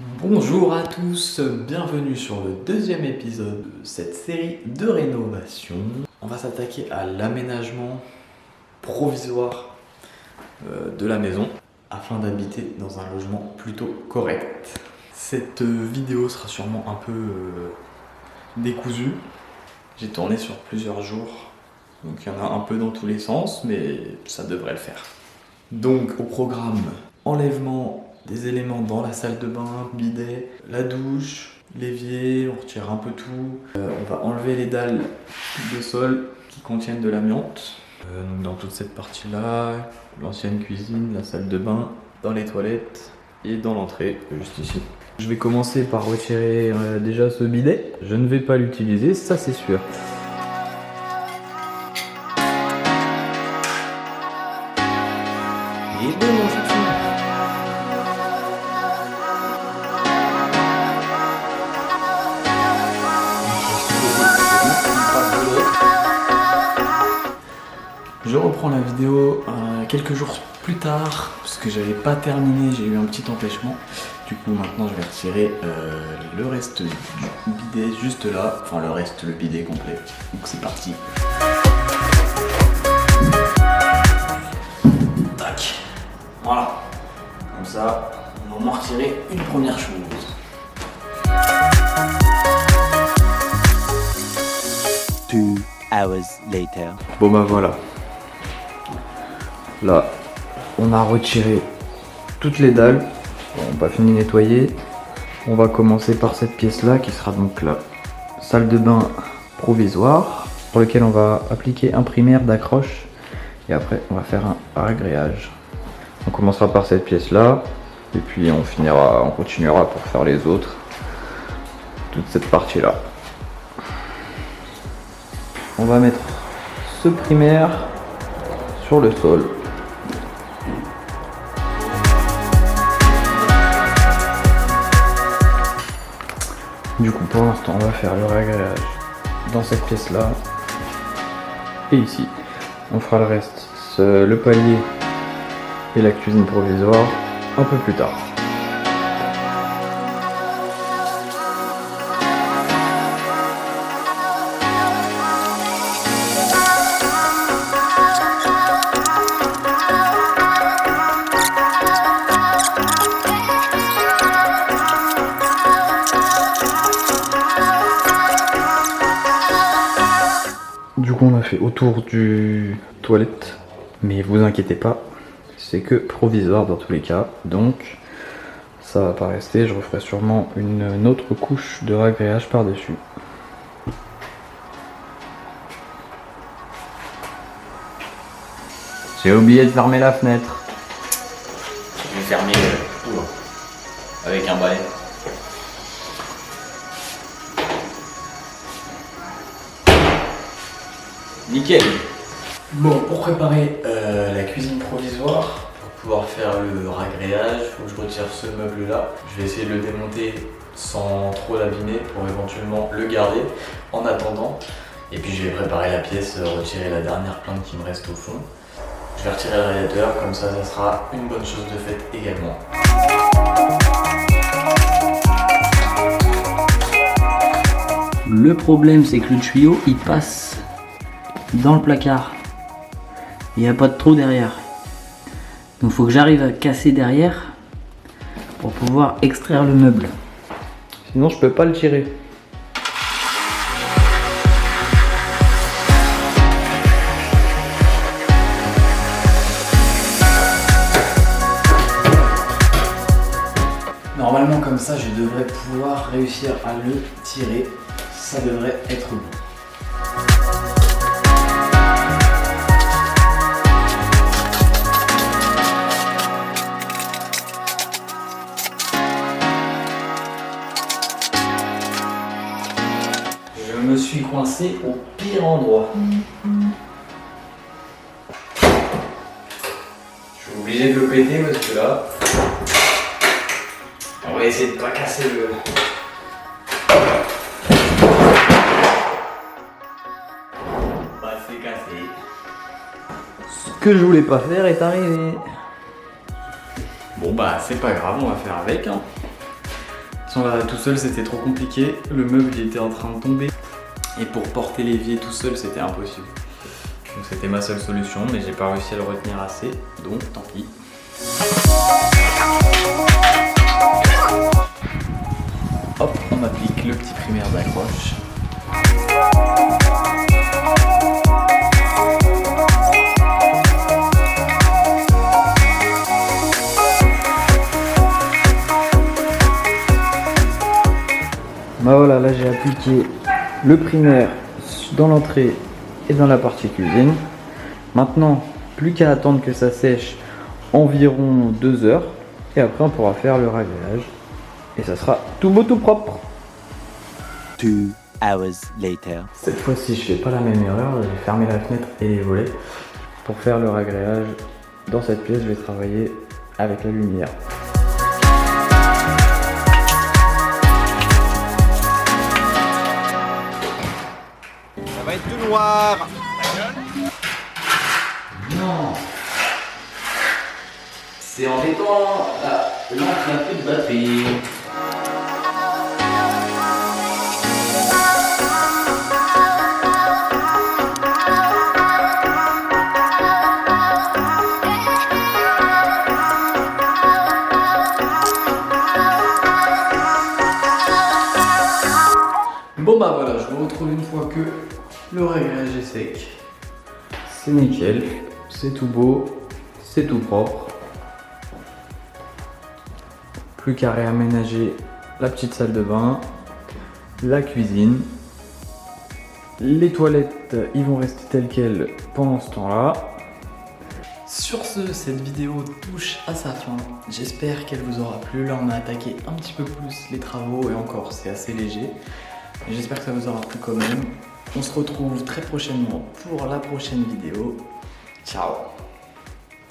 Bonjour à tous, bienvenue sur le deuxième épisode de cette série de rénovation. On va s'attaquer à l'aménagement provisoire de la maison afin d'habiter dans un logement plutôt correct. Cette vidéo sera sûrement un peu décousue. J'ai tourné sur plusieurs jours, donc il y en a un peu dans tous les sens, mais ça devrait le faire. Donc au programme, enlèvement des éléments dans la salle de bain, bidet, la douche, l'évier, on retire un peu tout. On va enlever les dalles de sol qui contiennent de l'amiante. Donc dans toute cette partie-là, l'ancienne cuisine, la salle de bain, dans les toilettes et dans l'entrée, juste ici. Je vais commencer par retirer déjà ce bidet. Je ne vais pas l'utiliser, ça c'est sûr. Et bon, mon chouchou. Je reprends la vidéo quelques jours plus tard parce que j'avais pas terminé, j'ai eu un petit empêchement. Du coup maintenant je vais retirer le reste du bidet juste là, enfin le reste, le bidet complet. Donc c'est parti. Tac. Voilà. Comme ça, on va m'en retirer une première chose. Two hours later. Bon bah voilà. Là, on a retiré toutes les dalles. Bon, on n'a pas fini de nettoyer. On va commencer par cette pièce-là qui sera donc la salle de bain provisoire pour lequel on va appliquer un primaire d'accroche et après on va faire un agréage. On commencera par cette pièce-là et puis on continuera pour faire les autres. Toute cette partie-là. On va mettre ce primaire sur le sol. Du coup, pour l'instant, on va faire le réagréage dans cette pièce-là et ici. On fera le reste, le palier et la cuisine provisoire un peu plus tard. Du coup on a fait autour du toilette, mais vous inquiétez pas, c'est que provisoire dans tous les cas, donc ça va pas rester, je referai sûrement une autre couche de ragréage par dessus. J'ai oublié de fermer la fenêtre. Je vais fermer avec un balai. Nickel. Bon, pour préparer la cuisine provisoire, pour pouvoir faire le ragréage, il faut que je retire ce meuble là. Je vais essayer de le démonter sans trop l'abîmer pour éventuellement le garder en attendant. Et puis je vais préparer la pièce, retirer la dernière plainte qui me reste au fond. Je vais retirer le radiateur, comme ça sera une bonne chose de faite également. Le problème c'est que le tuyau il passe dans le placard. Il n'y a pas de trou derrière. Donc il faut que j'arrive à casser derrière pour pouvoir extraire le meuble. Sinon je peux pas le tirer. Normalement comme ça je devrais pouvoir réussir à le tirer. Ça devrait être bon. Je me suis coincé au pire endroit. Je suis obligé de le péter parce que là, on va essayer de pas casser le... Bah c'est cassé. Ce que je voulais pas faire est arrivé. Bon bah c'est pas grave, on va faire avec hein. toute façon là tout seul c'était trop compliqué, le meuble il était en train de tomber et pour porter l'évier tout seul c'était impossible. Donc c'était ma seule solution mais j'ai pas réussi à le retenir assez, donc tant pis. Hop, on applique le petit primaire d'accroche. Bah voilà, là j'ai appliqué le primaire dans l'entrée et dans la partie cuisine. Maintenant, plus qu'à attendre que ça sèche environ 2 heures. Et après on pourra faire le ragréage. Et ça sera tout beau tout propre. 2 hours later. Cette fois-ci je fais pas la même erreur, j'ai fermé la fenêtre et les volets. Pour faire le ragréage dans cette pièce, je vais travailler avec la lumière. Ça va être tout noir. Non, c'est embêtant, là on a plus de batterie. Bon bah voilà, je vous retrouve une fois que le réglage est sec. C'est nickel, c'est tout beau, c'est tout propre. Plus qu'à réaménager la petite salle de bain, la cuisine. Les toilettes, ils vont rester telles quelles pendant ce temps-là. Sur ce, cette vidéo touche à sa fin. J'espère qu'elle vous aura plu. Là, on a attaqué un petit peu plus les travaux et encore, c'est assez léger. J'espère que ça vous aura plu quand même. On se retrouve très prochainement pour la prochaine vidéo. Ciao!